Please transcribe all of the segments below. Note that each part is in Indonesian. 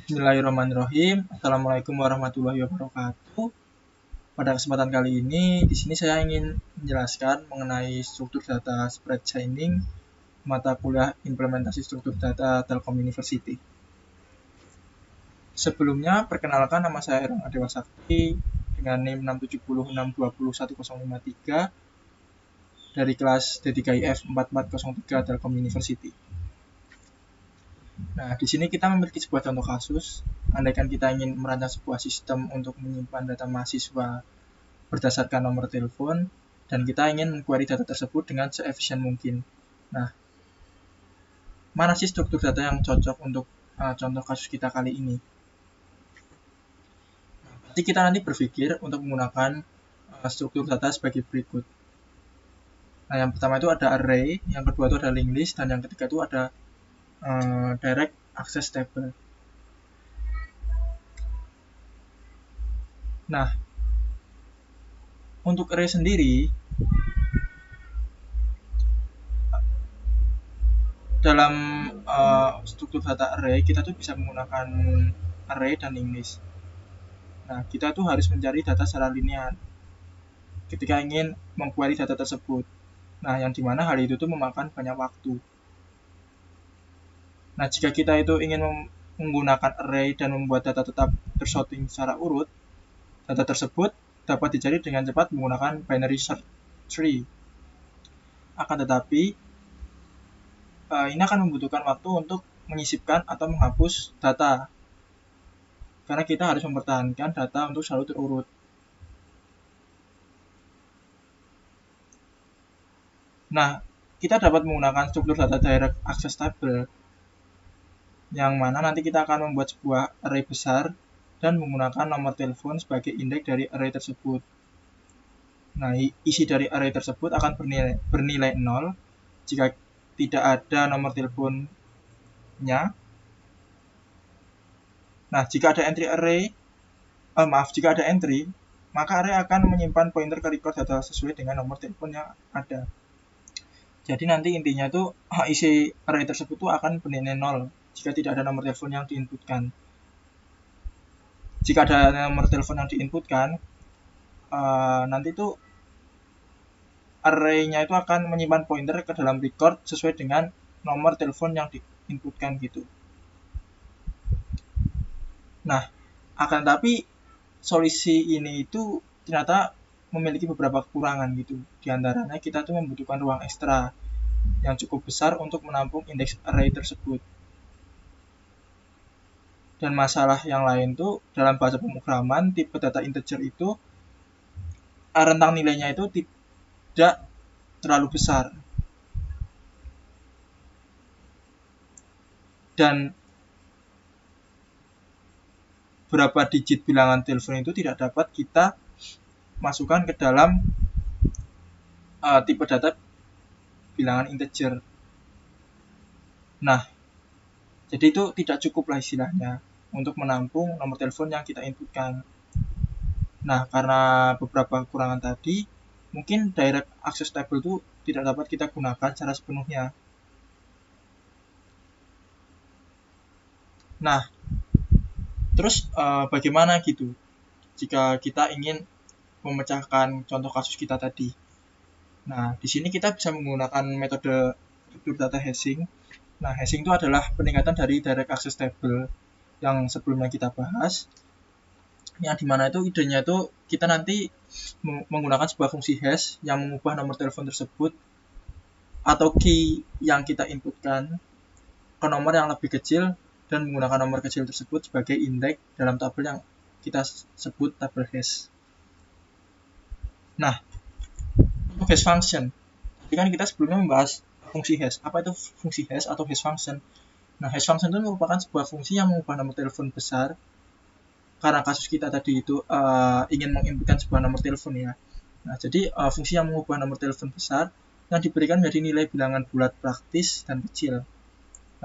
Bismillahirrahmanirrahim. Assalamualaikum warahmatullahi wabarakatuh. Pada kesempatan kali ini, di sini saya ingin menjelaskan mengenai struktur data spread chaining mata kuliah implementasi struktur data Telkom University. Sebelumnya, perkenalkan nama saya Erang Adewa Sakti dengan NIM 670620153 dari kelas DDKIF 4403 Telkom University. Nah, di sini kita memiliki sebuah contoh kasus. Andaikan kita ingin merancang sebuah sistem untuk menyimpan data mahasiswa berdasarkan nomor telepon, dan kita ingin mengquery data tersebut dengan seefisien mungkin. Nah, mana sih struktur data yang cocok untuk contoh kasus kita kali ini? Jadi kita nanti berpikir untuk menggunakan struktur data sebagai berikut. Nah, yang pertama itu ada array, yang kedua itu ada linked list, dan yang ketiga itu ada direct access table. Nah, untuk array sendiri, dalam struktur data array, kita tuh bisa menggunakan array dan linked list. Nah, kita tuh harus mencari data secara linear ketika ingin mengquery data tersebut. Nah, yang dimana hal itu tuh memakan banyak waktu. Nah, jika kita itu ingin menggunakan array dan membuat data tetap tersorting secara urut, data tersebut dapat dicari dengan cepat menggunakan binary search tree. Akan tetapi, ini akan membutuhkan waktu untuk menyisipkan atau menghapus data, karena kita harus mempertahankan data untuk selalu terurut. Nah, kita dapat menggunakan struktur data direct access table, yang mana nanti kita akan membuat sebuah array besar dan menggunakan nomor telepon sebagai indeks dari array tersebut. Nah, isi dari array tersebut akan bernilai 0 jika tidak ada nomor teleponnya. Nah, jika ada entry, maka array akan menyimpan pointer ke record data sesuai dengan nomor telepon yang ada. Jadi nanti intinya tuh isi array tersebut tuh akan bernilai 0 jika tidak ada nomor telepon yang diinputkan. Jika ada nomor telepon yang diinputkan, nanti tuh array-nya itu akan menyimpan pointer ke dalam record sesuai dengan nomor telepon yang diinputkan gitu. Nah, akan tapi solusi ini itu ternyata memiliki beberapa kekurangan gitu. Di antaranya kita tuh membutuhkan ruang ekstra yang cukup besar untuk menampung indeks array tersebut. Dan masalah yang lain tuh dalam bahasa pemrograman tipe data integer itu rentang nilainya itu tidak terlalu besar. Dan berapa digit bilangan telepon itu tidak dapat kita masukkan ke dalam tipe data bilangan integer. Nah, jadi itu tidak cukup lah istilahnya untuk menampung nomor telepon yang kita inputkan. Nah, karena beberapa kekurangan tadi, mungkin direct access table itu tidak dapat kita gunakan secara sepenuhnya. Nah, terus bagaimana gitu jika kita ingin memecahkan contoh kasus kita tadi? Nah, di sini kita bisa menggunakan metode struktur data hashing. Nah, hashing itu adalah peningkatan dari direct access table yang sebelumnya kita bahas, yang dimana itu idenya itu kita nanti menggunakan sebuah fungsi hash yang mengubah nomor telepon tersebut atau key yang kita inputkan ke nomor yang lebih kecil dan menggunakan nomor kecil tersebut sebagai indeks dalam tabel yang kita sebut tabel hash. Nah, untuk hash function, jadi kan kita sebelumnya membahas fungsi hash. Apa itu fungsi hash atau hash function? Nah, hash function itu merupakan sebuah fungsi yang mengubah nomor telepon besar. Karena kasus kita tadi itu ingin menginputkan sebuah nomor telepon ya. Nah, jadi fungsi yang mengubah nomor telepon besar yang diberikan menjadi nilai bilangan bulat praktis dan kecil.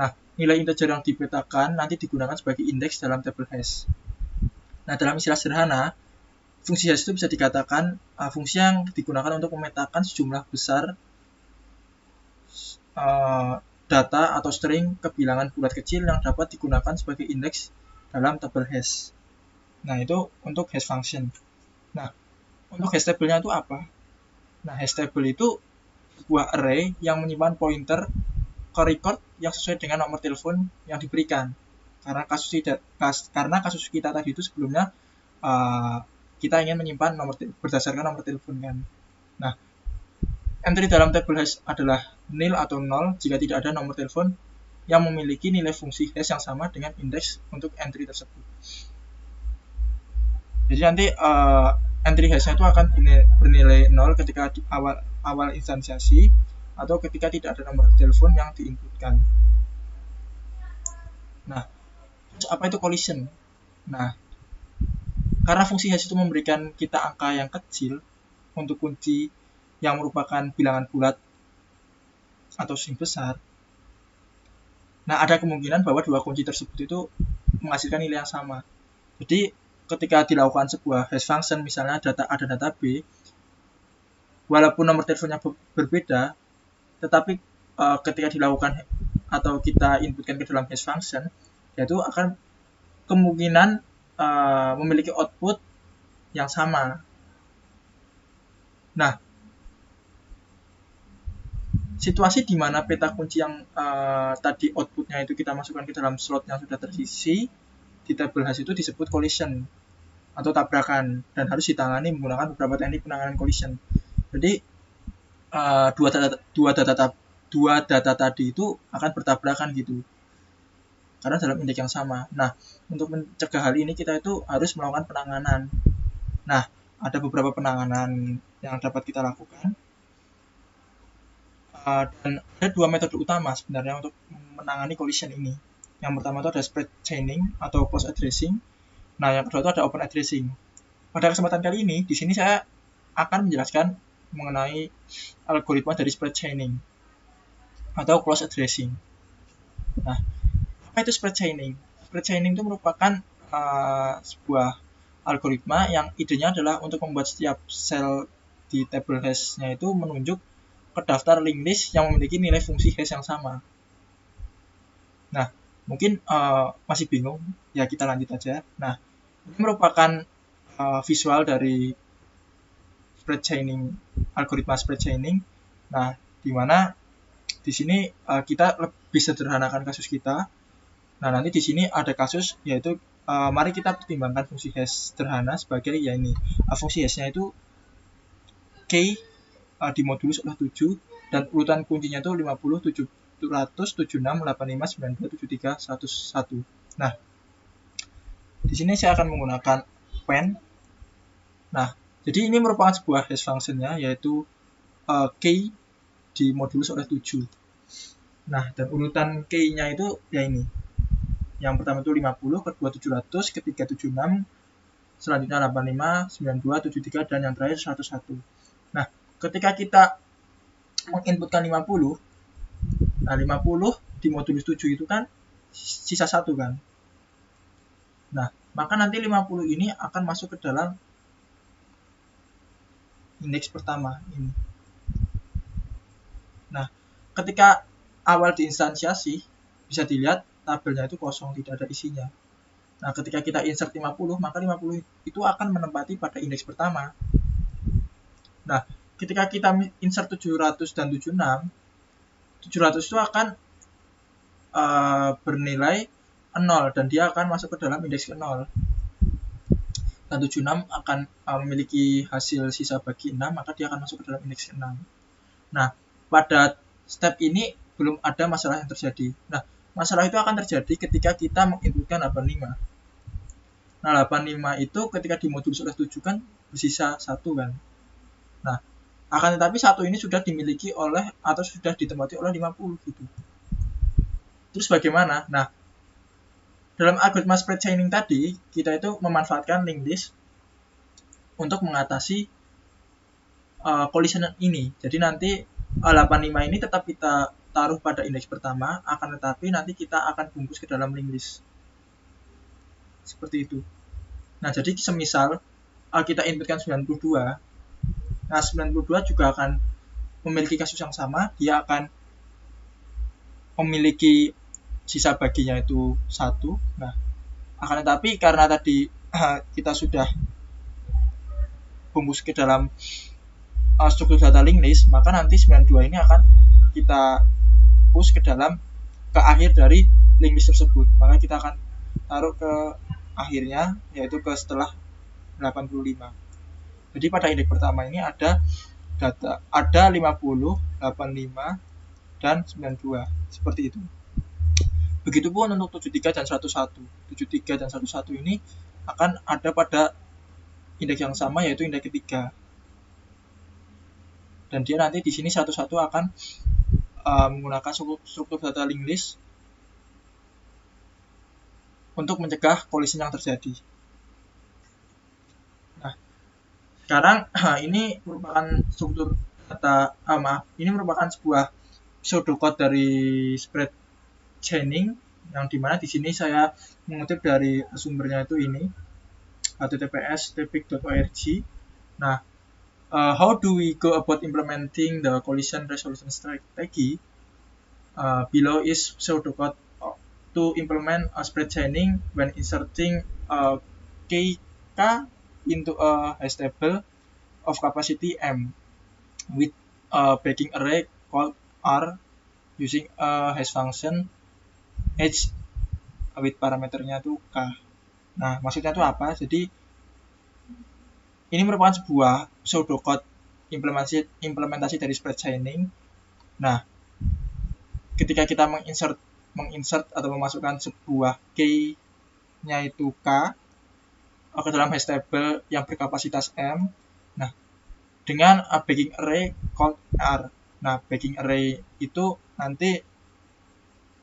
Nah, nilai integer yang dipetakan nanti digunakan sebagai indeks dalam tabel hash. Nah, dalam istilah sederhana, fungsi hash itu bisa dikatakan fungsi yang digunakan untuk memetakan sejumlah besar data atau string ke bilangan bulat kecil yang dapat digunakan sebagai indeks dalam tabel hash. Nah, itu untuk hash function. Nah, untuk hash table-nya itu apa? Nah, hash table itu sebuah array yang menyimpan pointer ke record yang sesuai dengan nomor telepon yang diberikan. Karena kasus kita tadi itu sebelumnya kita ingin menyimpan berdasarkan nomor telepon kan. Nah, entry dalam table hash adalah nil atau 0 jika tidak ada nomor telepon yang memiliki nilai fungsi hash yang sama dengan indeks untuk entry tersebut. Jadi nanti entry hash-nya itu akan bernilai 0 ketika di awal instansiasi atau ketika tidak ada nomor telepon yang diinputkan. Nah, terus apa itu collision? Nah, karena fungsi hash itu memberikan kita angka yang kecil untuk kunci yang merupakan bilangan bulat atau string besar. Nah, ada kemungkinan bahwa dua kunci tersebut itu menghasilkan nilai yang sama. Jadi, ketika dilakukan sebuah hash function, misalnya ada data B, walaupun nomor teleponnya berbeda, tetapi ketika dilakukan atau kita inputkan ke dalam hash function, yaitu akan kemungkinan memiliki output yang sama. Nah, situasi di mana peta kunci yang tadi outputnya itu kita masukkan ke dalam slot yang sudah terisi di tabel hash itu disebut collision atau tabrakan dan harus ditangani menggunakan beberapa teknik penanganan collision. Jadi dua data tadi itu akan bertabrakan gitu karena dalam indeks yang sama. Nah, untuk mencegah hal ini kita itu harus melakukan penanganan. Nah, ada beberapa penanganan yang dapat kita lakukan. Dan ada dua metode utama sebenarnya untuk menangani collision ini. Yang pertama itu ada spread chaining atau close addressing. Nah, yang kedua itu ada open addressing. Pada kesempatan kali ini, di sini saya akan menjelaskan mengenai algoritma dari spread chaining atau close addressing. Nah, apa itu spread chaining? Spread chaining itu merupakan sebuah algoritma yang idenya adalah untuk membuat setiap sel di table hash-nya itu menunjuk ke daftar linked list yang memiliki nilai fungsi hash yang sama. Nah, mungkin masih bingung, ya kita lanjut aja. Nah, ini merupakan visual dari spread chaining, algoritma spread chaining. Nah, di mana di sini kita lebih sederhanakan kasus kita. Nah, nanti di sini ada kasus yaitu mari kita pertimbangkan fungsi hash sederhana sebagai ya ini. Fungsi hashnya itu k dimodulus oleh 7 dan urutan kuncinya itu 50, 700, 76, 85, 92, 73, 101. Nah, di sini saya akan menggunakan pen. Nah, jadi ini merupakan sebuah hash function-nya yaitu k dimodulus oleh 7. Nah, dan urutan k-nya itu ya ini. Yang pertama itu 50, kedua 700, ketiga 76, selanjutnya 85, 92, 73, dan yang terakhir 101. Nah, ketika kita menginputkan 50, nah 50 dimodulus 7 itu kan sisa 1 kan. Nah, maka nanti 50 ini akan masuk ke dalam indeks pertama ini. Nah, ketika awal diinstansiasi, bisa dilihat tabelnya itu kosong, tidak ada isinya. Nah, ketika kita insert 50, maka 50 itu akan menempati pada indeks pertama. Nah, ketika kita insert 700 dan 76, 700 itu akan bernilai 0 dan dia akan masuk ke dalam indeks ke 0. Dan 76 akan memiliki hasil sisa bagi 6, maka dia akan masuk ke dalam indeks ke 6. Nah, pada step ini belum ada masalah yang terjadi. Nah, masalah itu akan terjadi ketika kita menginputkan 85. Nah, 85 itu ketika dimodulus oleh 7 kan bersisa 1 kan. Nah, akan tetapi 1 ini sudah dimiliki oleh atau sudah ditempati oleh 50 gitu. Terus bagaimana? Nah, dalam algoritma spread chaining tadi, kita itu memanfaatkan linked list untuk mengatasi collision ini. Jadi nanti 85 ini tetap kita taruh pada indeks pertama, akan tetapi nanti kita akan bungkus ke dalam linked list. Seperti itu. Nah, jadi semisal kita inputkan 92, nah 92 juga akan memiliki kasus yang sama, dia akan memiliki sisa baginya itu 1. Nah, Akan tetapi karena tadi kita sudah bungkus ke dalam struktur data linked list, maka nanti 92 ini akan kita push ke akhir dari linked list tersebut. Maka kita akan taruh ke akhirnya, yaitu ke setelah 85. Jadi pada indeks pertama ini ada 50, 85, dan 92. Seperti itu. Begitupun untuk 73 dan 101. 73 dan 101 ini akan ada pada indeks yang sama, yaitu indeks ketiga. Dan dia nanti di sini 101 akan menggunakan struktur data linked list untuk mencegah kolisi yang terjadi. Nah, sekarang ini merupakan struktur data, ini merupakan sebuah pseudocode dari spread chaining, yang dimana di sini saya mengutip dari sumbernya itu ini https://tepik.org. Nah, how do we go about implementing the collision resolution strategy? Below is pseudocode to implement a spread chaining when inserting KK into a hash table of capacity M with a backing array called R using a hash function H with parameternya itu K. Nah, maksudnya itu apa? Jadi ini merupakan sebuah pseudocode implementasi dari spread chaining. Nah, ketika kita menginsert atau memasukkan sebuah key-nya itu K ke dalam hash table yang berkapasitas M. Nah, dengan backing array called R. Nah, backing array itu nanti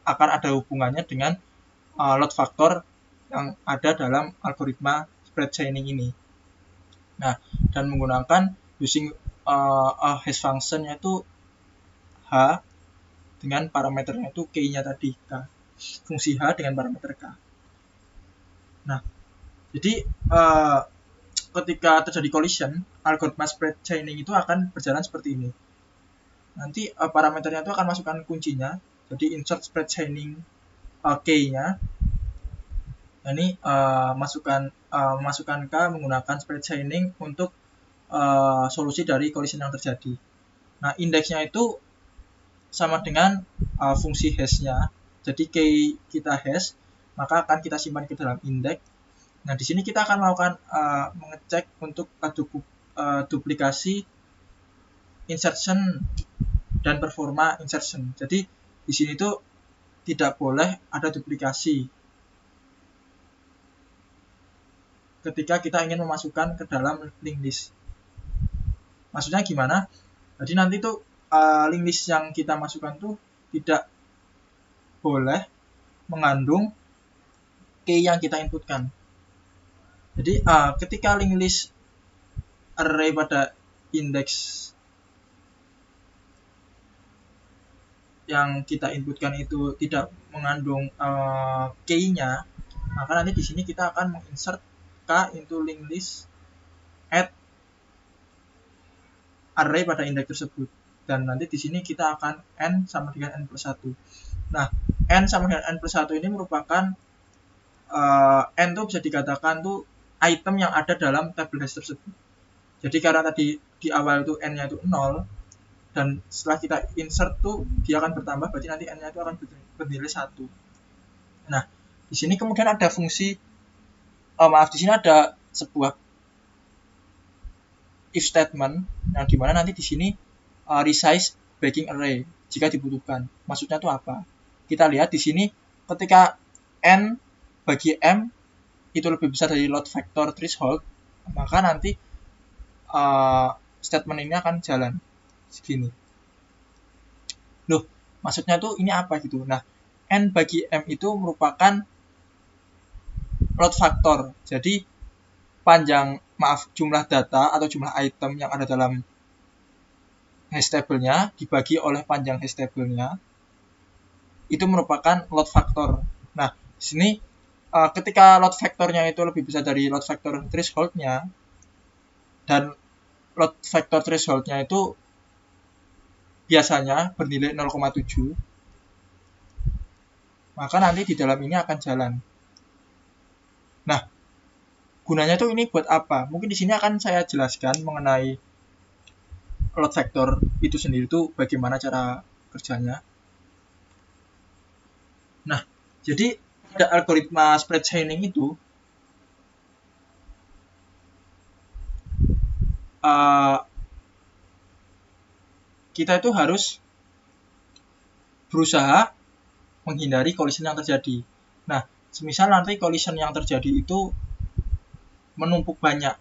akan ada hubungannya dengan load factor yang ada dalam algoritma spread chaining ini. Nah, dan menggunakan using hash function yaitu H dengan parameternya itu K-nya tadi, K. Fungsi H dengan parameter K. Nah, jadi ketika terjadi collision, algoritma spread chaining itu akan berjalan seperti ini. Nanti parameternya itu akan masukkan kuncinya, jadi insert spread chaining K-nya. Nah, ini masukkan K menggunakan spread chaining untuk solusi dari collision yang terjadi. Nah, indeksnya itu sama dengan fungsi hash-nya. Jadi key kita hash, maka akan kita simpan ke dalam indeks. Nah, di sini kita akan melakukan mengecek untuk duplikasi insertion dan performa insertion. Jadi di sini tuh tidak boleh ada duplikasi ketika kita ingin memasukkan ke dalam linked list. Maksudnya gimana? Jadi nanti tuh linked list yang kita masukkan tuh tidak boleh mengandung key yang kita inputkan. Jadi ketika linked list array pada indeks yang kita inputkan itu tidak mengandung key-nya, maka nanti di sini kita akan menginsert K into linked list add array pada indeks tersebut. Dan nanti di sini kita akan n sama dengan n plus 1. Nah, n sama dengan n plus 1 ini merupakan n itu bisa dikatakan tuh item yang ada dalam tabel hash tersebut. Jadi karena tadi di awal itu n-nya itu 0, dan setelah kita insert tuh dia akan bertambah, berarti nanti n-nya itu akan bernilai 1. Nah, di sini kemudian ada fungsi di sini ada sebuah if statement yang dimana nanti di sini resize backing array jika dibutuhkan. Maksudnya itu apa? Kita lihat di sini ketika n bagi m itu lebih besar dari load factor threshold, maka nanti statement ini akan jalan segini. Loh, maksudnya tuh ini apa gitu? Nah, n bagi m itu merupakan load factor. Jadi jumlah data atau jumlah item yang ada dalam hash table-nya dibagi oleh panjang hash table-nya itu merupakan load factor. Nah, di sini ketika load factor-nya itu lebih besar dari load factor threshold-nya, dan load factor threshold-nya itu biasanya bernilai 0,7, maka nanti di dalam ini akan jalan. Nah, gunanya tuh ini buat apa? Mungkin di sini akan saya jelaskan mengenai load vector itu sendiri tuh bagaimana cara kerjanya. Nah, jadi pada algoritma spread chaining itu uh, kita itu harus berusaha menghindari collision yang terjadi. Nah, semisal nanti collision yang terjadi itu menumpuk banyak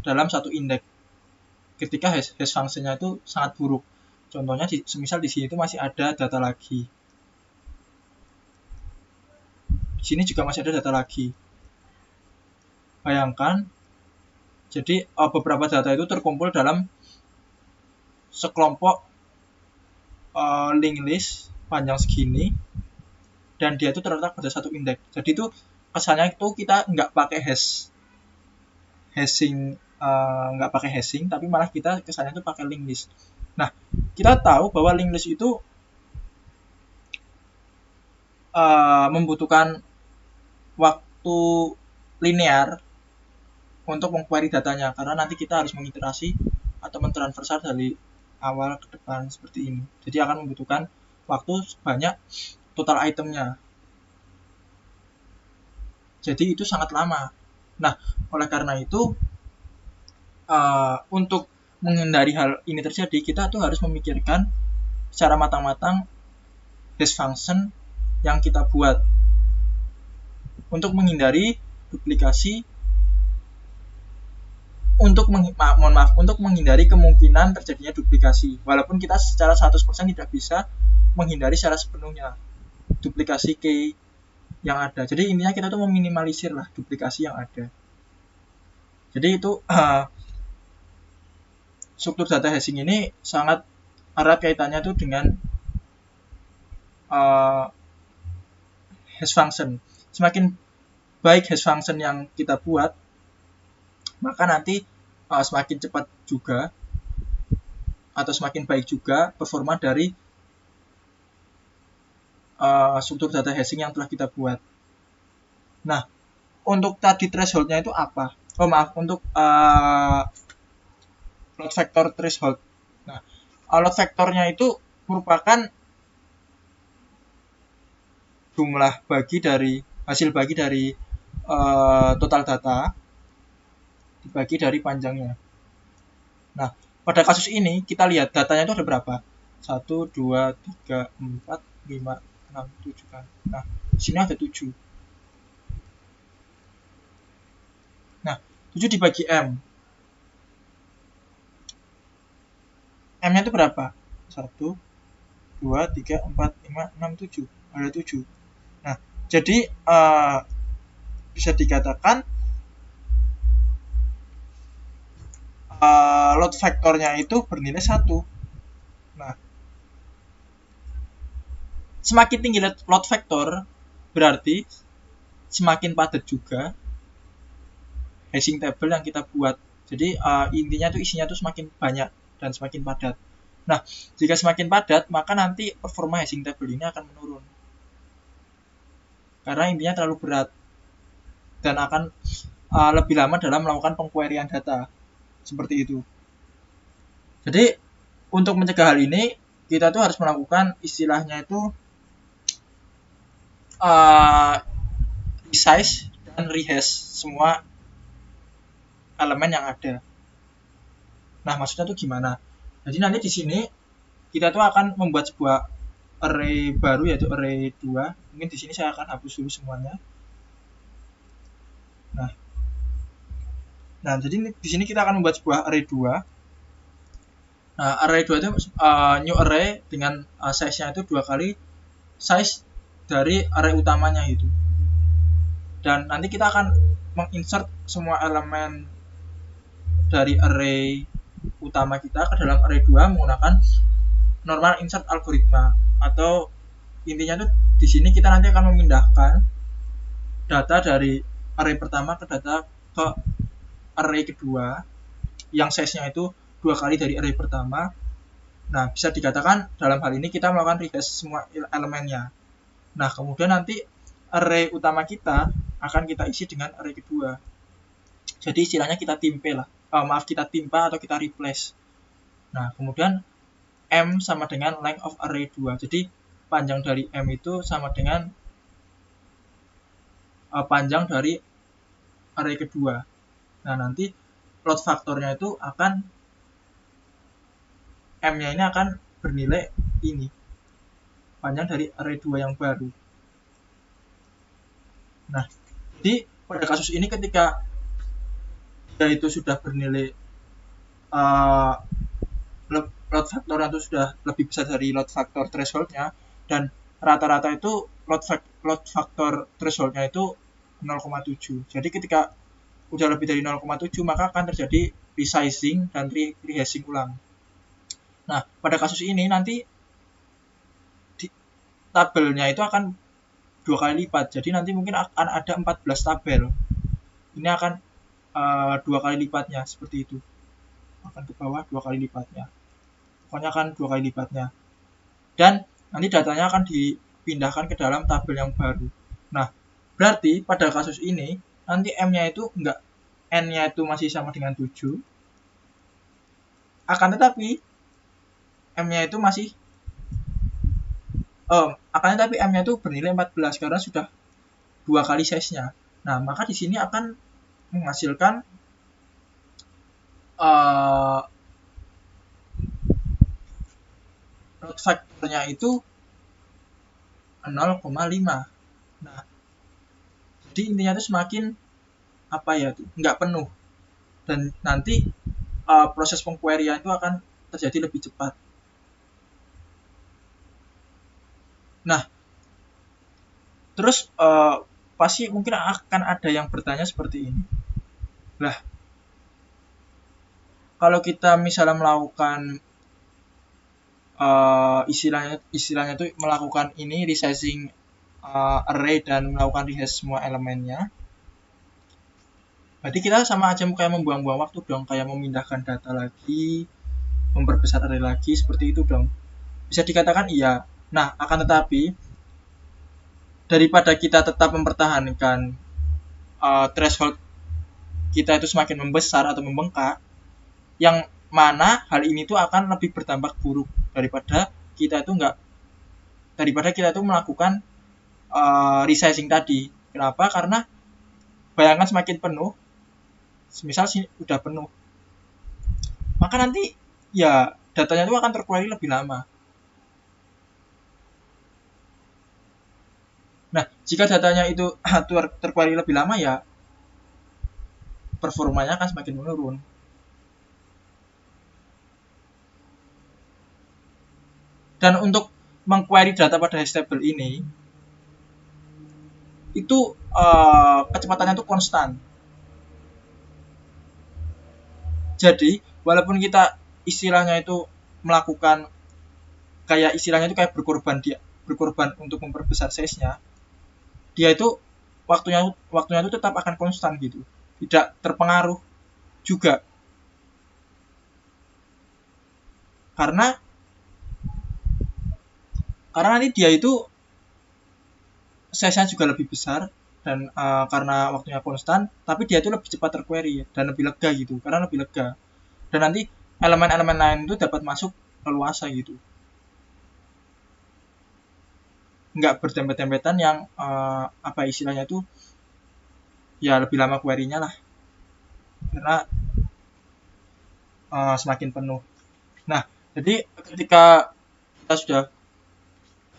dalam satu indeks, ketika hash functionnya itu sangat buruk. Contohnya, semisal di sini itu masih ada data lagi. Di sini juga masih ada data lagi. Bayangkan, jadi beberapa data itu terkumpul dalam sekelompok linked list panjang segini, dan dia itu terletak pada satu indeks. Jadi itu kesannya itu kita nggak pakai hashing, nggak pakai hashing, tapi malah kita kesannya itu pakai linked list. Nah, kita tahu bahwa linked list itu membutuhkan waktu linear untuk mengquery datanya, karena nanti kita harus mengiterasi atau mentransfer dari awal ke depan seperti ini. Jadi akan membutuhkan waktu sebanyak total itemnya. Jadi itu sangat lama. Nah, oleh karena itu untuk menghindari hal ini terjadi, kita tuh harus memikirkan secara matang-matang hash function yang kita buat untuk menghindari duplikasi, untuk menghindari kemungkinan terjadinya duplikasi. Walaupun kita secara 100% tidak bisa menghindari secara sepenuhnya duplikasi key yang ada. Jadi intinya kita tuh meminimalisir lah duplikasi yang ada. Jadi itu struktur data hashing ini sangat erat kaitannya tuh dengan hash function. Semakin baik hash function yang kita buat, maka nanti semakin cepat juga atau semakin baik juga performa dari struktur data hashing yang telah kita buat. Nah, untuk tadi thresholdnya itu apa? Oh maaf, untuk load vector threshold. Nah, load vectornya itu merupakan jumlah bagi dari hasil bagi dari total data dibagi dari panjangnya. Nah, pada kasus ini kita lihat datanya itu ada berapa? 1, 2, 3, 4, 5, 6, 7 kan. Nah, di sini ada 7. Nah, 7 dibagi M. M-nya itu berapa? 1, 2, 3, 4, 5, 6, 7. Ada 7. Nah, jadi bisa dikatakan load vectornya itu bernilai 1. Nah, semakin tinggi load vector berarti semakin padat juga hashing table yang kita buat. Jadi intinya tuh isinya tuh semakin banyak dan semakin padat. Nah, jika semakin padat, maka nanti performa hashing table ini akan menurun. Karena intinya terlalu berat dan akan lebih lama dalam melakukan pengqueryan data. Seperti itu. Jadi, untuk mencegah hal ini, kita tuh harus melakukan istilahnya itu resize dan rehash semua elemen yang ada. Nah, maksudnya tuh gimana? Jadi nanti di sini kita tuh akan membuat sebuah array baru, yaitu array 2. Mungkin di sini saya akan hapus dulu semuanya. Nah, jadi di sini kita akan membuat sebuah array 2. Nah, array 2 itu new array dengan size-nya itu 2 kali size dari array utamanya itu. Dan nanti kita akan menginsert semua elemen dari array utama kita ke dalam array 2 menggunakan normal insert algoritma, atau intinya tuh di sini kita nanti akan memindahkan data dari array pertama ke array kedua yang size-nya itu 2 kali dari array pertama. Nah, bisa dikatakan dalam hal ini kita melakukan rehash semua elemennya. Nah, kemudian nanti array utama kita akan kita isi dengan array kedua. Jadi istilahnya kita kita timpa atau kita replace. Nah, kemudian M sama dengan length of array 2. Jadi panjang dari M itu sama dengan panjang dari array kedua. Nah, nanti load faktornya itu akan M-nya ini akan bernilai ini, panjang dari array 2 yang baru. Nah, jadi pada kasus ini ketika dia itu sudah bernilai load faktornya itu sudah lebih besar dari load faktor thresholdnya, dan rata-rata itu load faktor thresholdnya itu 0,7. Jadi ketika udah lebih dari 0,7 maka akan terjadi resizing dan rehashing ulang. Nah, pada kasus ini nanti tabelnya itu akan 2 kali lipat. Jadi nanti mungkin akan ada 14 tabel. Ini akan 2 kali lipatnya, seperti itu. Akan ke bawah 2 kali lipatnya. Pokoknya akan 2 kali lipatnya. Dan nanti datanya akan dipindahkan ke dalam tabel yang baru. Nah, berarti pada kasus ini nanti M-nya itu enggak, N-nya itu masih sama dengan 7. Akan tetapi M-nya itu M-nya itu bernilai 14 karena sudah 2 kali size-nya. Nah, maka di sini akan menghasilkan load factor-nya itu 0,5. Nah, jadi intinya itu semakin nggak penuh, dan nanti proses pengqueryan itu akan terjadi lebih cepat. Nah, terus pasti mungkin akan ada yang bertanya seperti ini. Lah, kalau kita misalnya melakukan istilahnya itu melakukan ini resizing array dan melakukan rehash semua elemennya, berarti kita sama aja kayak membuang-buang waktu dong, kayak memindahkan data lagi, memperbesar array lagi, seperti itu dong. Bisa dikatakan iya. Nah, akan tetapi daripada kita tetap mempertahankan threshold kita itu semakin membesar atau membengkak, yang mana hal ini tuh akan lebih berdampak buruk daripada kita itu melakukan resizing tadi. Kenapa? Karena bayangkan semakin penuh, misal udah penuh, maka nanti ya datanya itu akan terquery lebih lama. Nah, jika datanya itu terquery lebih lama, ya performanya akan semakin menurun. Dan untuk mengquery data pada hash table ini, itu kecepatannya itu konstan. Jadi, walaupun kita istilahnya itu melakukan kayak berkorban untuk memperbesar size-nya, dia itu waktunya itu tetap akan konstan gitu, tidak terpengaruh juga, karena nanti dia itu size-nya juga lebih besar, dan karena waktunya konstan, tapi dia itu lebih cepat terquery dan lebih lega gitu, karena lebih lega, dan nanti elemen-elemen lain itu dapat masuk leluasa gitu, nggak berdempet-dempetan yang istilahnya itu ya lebih lama query-nya lah, karena semakin penuh. Nah, jadi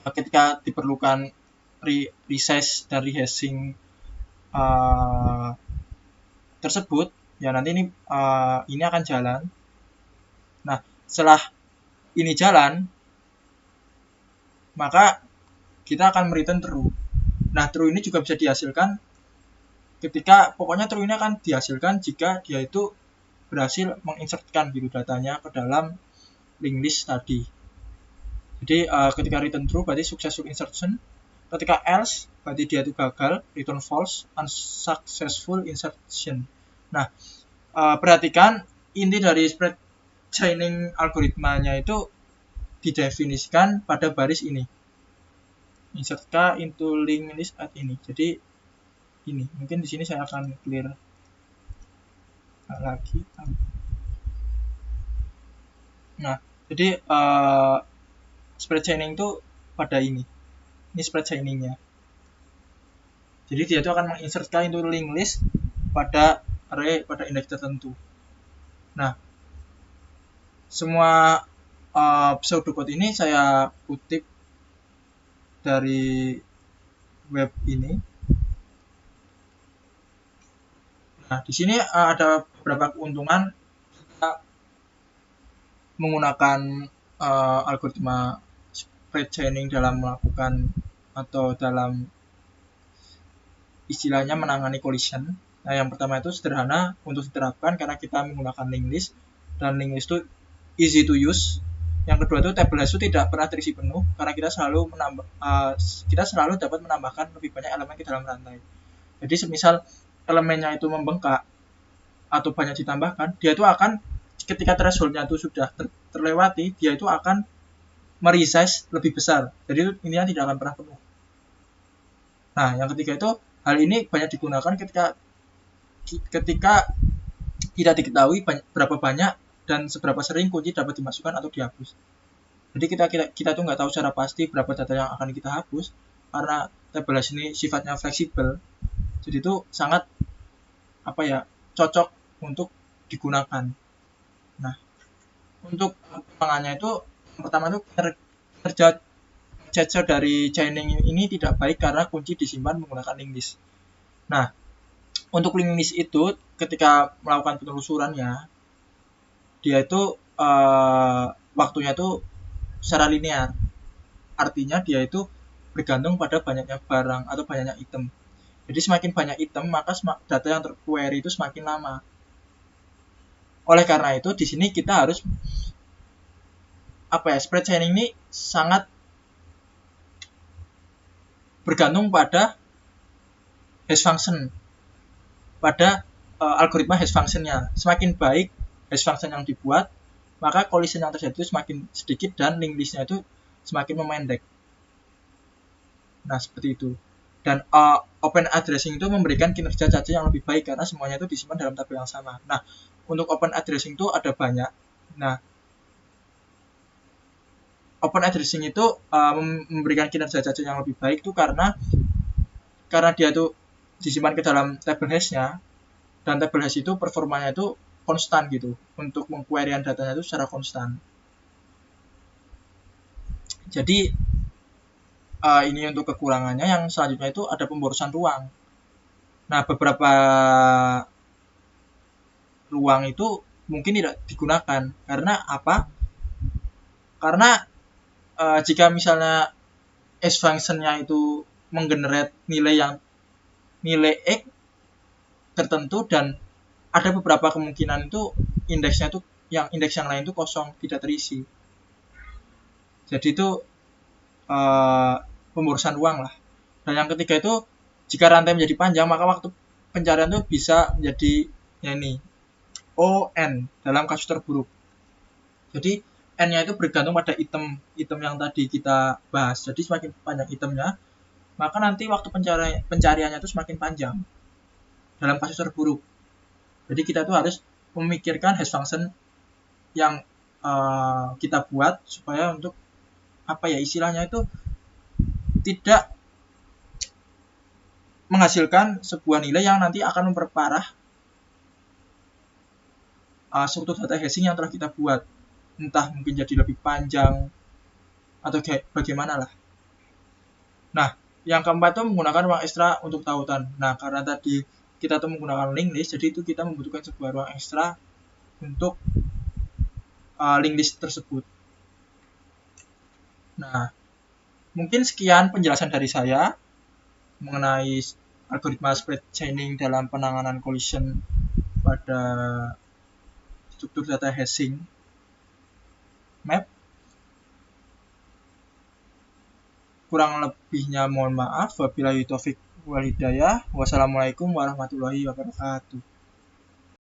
ketika diperlukan resize dan rehashing tersebut, ya nanti ini akan jalan. Nah, setelah ini jalan, maka kita akan mereturn true. Nah, true ini juga bisa dihasilkan pokoknya true ini akan dihasilkan jika dia itu berhasil menginsertkan gitu datanya ke dalam linked list tadi. Jadi ketika return true berarti successful insertion, ketika else berarti dia itu gagal, return false, unsuccessful insertion. Nah, perhatikan inti dari spread chaining algoritmanya itu didefinisikan pada baris ini, insert k into linked list at ini. Jadi ini. Mungkin di sini saya akan clear lagi. Nah, jadi spread chaining itu pada ini spread chainingnya. Jadi dia itu akan menginsertkan itu link list pada array pada indeks tertentu. Nah, semua pseudocode ini saya kutip dari web ini. Nah, di sini ada beberapa keuntungan kita menggunakan algoritma spread chaining dalam melakukan atau dalam istilahnya menangani collision. Nah, yang pertama itu sederhana untuk diterapkan karena kita menggunakan linked list, dan linked list itu easy to use. Yang kedua itu table hash itu tidak pernah terisi penuh karena kita selalu dapat menambahkan lebih banyak elemen ke dalam rantai. Jadi semisal elemennya itu membengkak atau banyak ditambahkan, dia itu akan ketika thresholdnya itu sudah terlewati, dia itu akan meresize lebih besar. Jadi intinya tidak akan pernah penuh. Nah, yang ketiga itu hal ini banyak digunakan ketika tidak diketahui berapa banyak dan seberapa sering kunci dapat dimasukkan atau dihapus. Jadi kita tuh nggak tahu secara pasti berapa data yang akan kita hapus karena table hash ini sifatnya fleksibel. Jadi itu sangat cocok untuk digunakan. Nah, untuk pengembangannya itu yang pertama itu kerja gesture dari chaining ini tidak baik karena kunci disimpan menggunakan linked list. Nah, untuk linked list itu ketika melakukan penelusurannya, dia itu waktunya itu secara linear. Artinya dia itu bergantung pada banyaknya barang atau banyaknya item. Jadi semakin banyak item, maka data yang terquery itu semakin lama. Oleh karena itu, di sini kita harus spread chaining ini sangat bergantung pada hash function, pada algoritma hash functionnya. Semakin baik hash function yang dibuat, maka collision yang terjadi itu semakin sedikit dan linked listnya itu semakin memendek. Nah, seperti itu. Dan open addressing itu memberikan kinerja cache yang lebih baik karena semuanya itu disimpan dalam tabel yang sama. Nah, untuk open addressing itu ada banyak. Nah, open addressing itu memberikan kinerja cache yang lebih baik itu karena dia itu disimpan ke dalam table hash-nya, dan table hash itu performanya itu konstan gitu untuk mengqueryan datanya itu secara konstan. Jadi ini untuk kekurangannya. Yang selanjutnya itu ada pemborosan ruang. Nah, beberapa ruang itu mungkin tidak digunakan karena apa? Karena jika misalnya hash function-nya itu menggenerate nilai X tertentu dan ada beberapa kemungkinan itu indeks yang lain itu kosong, tidak terisi. Jadi itu pemborosan ruang lah. Dan yang ketiga itu jika rantai menjadi panjang, maka waktu pencarian itu bisa menjadi ON dalam kasus terburuk. Jadi N-nya itu bergantung pada item yang tadi kita bahas. Jadi semakin panjang itemnya, maka nanti waktu pencariannya itu semakin panjang dalam kasus terburuk. Jadi kita tuh harus memikirkan hash function yang kita buat supaya untuk istilahnya itu tidak menghasilkan sebuah nilai yang nanti akan memperparah struktur data hashing yang telah kita buat. Entah mungkin jadi lebih panjang atau bagaimana lah. Nah, yang keempat itu menggunakan ruang ekstra untuk tautan. Nah, karena tadi kita tuh menggunakan linked list, jadi itu kita membutuhkan sebuah ruang ekstra untuk linked list tersebut. Nah, mungkin sekian penjelasan dari saya mengenai algoritma spread chaining dalam penanganan collision pada struktur data hashing map. Kurang lebihnya mohon maaf. Wabillahi taufik wal hidayah. Wassalamualaikum warahmatullahi wabarakatuh.